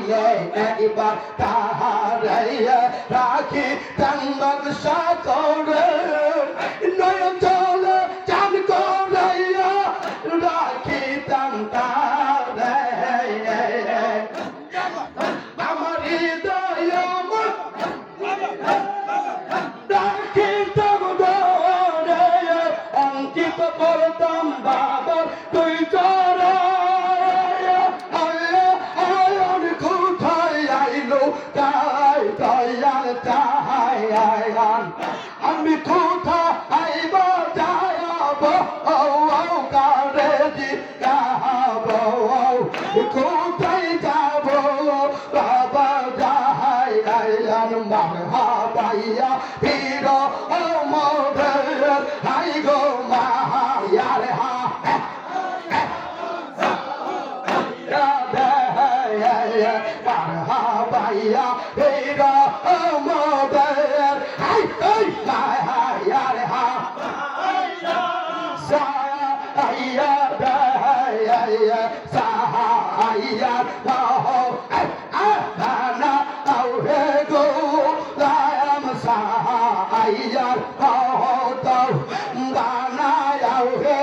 দিলে একবার তাহারাইয়া রাখি তাঙ্গক সাকরে নয়ন চলে চাঁদ করাইয়া রাখি তান্তারে আমার হৃদয় রাখি তাঙ্গরে অঙ্কিত করতাম বাবার তুই চরা তাই দয়াল চাহায়ান আমি কোথায় যাব কারে যাব কোথায় যাব বাবা যাহায়ান মারহাবাইয়া পীর ও মোদের হাই গো মায়ার হা মারহাবাইয়া পীর ও মোদের হাই হাই মায়ার হা সাহাইয়া দাইয়া সাহাইয়া বাহো আনা আও হে গো লাম সাহাইয়া বাহো তো বানায়াও হে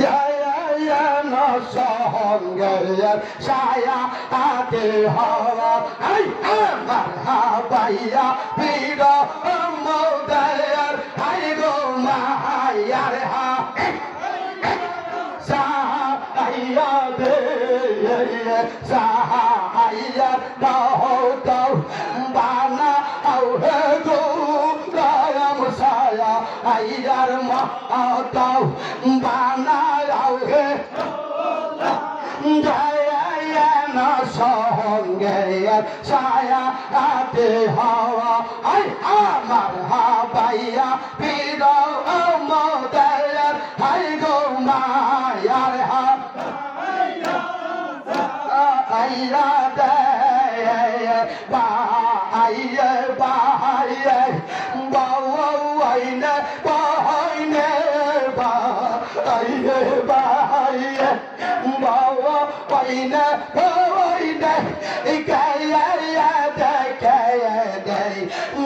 জয়া না সঙ্গে ছায়া আতে হওয়া আই মারহাবাইয়া পীর মোদের হাই গো মায়ার হা সাহাইয়া দে সাহাইয়া বহুত বানা আও হে গো রাম সায়া আইয়ার মত বানা আও হে জয়া না সঙ্গে ছায়া আতে হওয়া আই আমার হাবাইয়া পীর মোদের হাই গো মায়ার হা আইয়া দে বাহাইয়ে বাহাইয়ে বাহাইনে বাহাইনে বাহাইয়ে বাহাইয়ে বাহাইনে বাহাইনে গায়া দে গায়া দে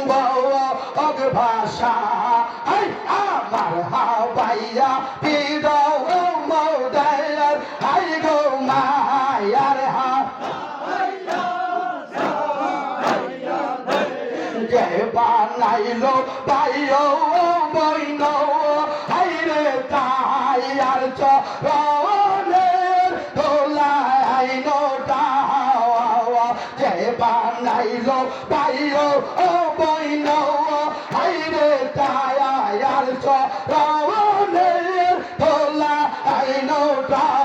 বাবা অগ ভাষা আই আমার হাবাইয়া পীর মোদের হাই গো মায়ার হা যে বানাইলো পাইও বইন হাইরে তাই আর চরণের তোলাইনো টাওয়া যে বানাইলো পাইও বইন হাইরে তাই আর চরণের তোলাইনো টাওয়া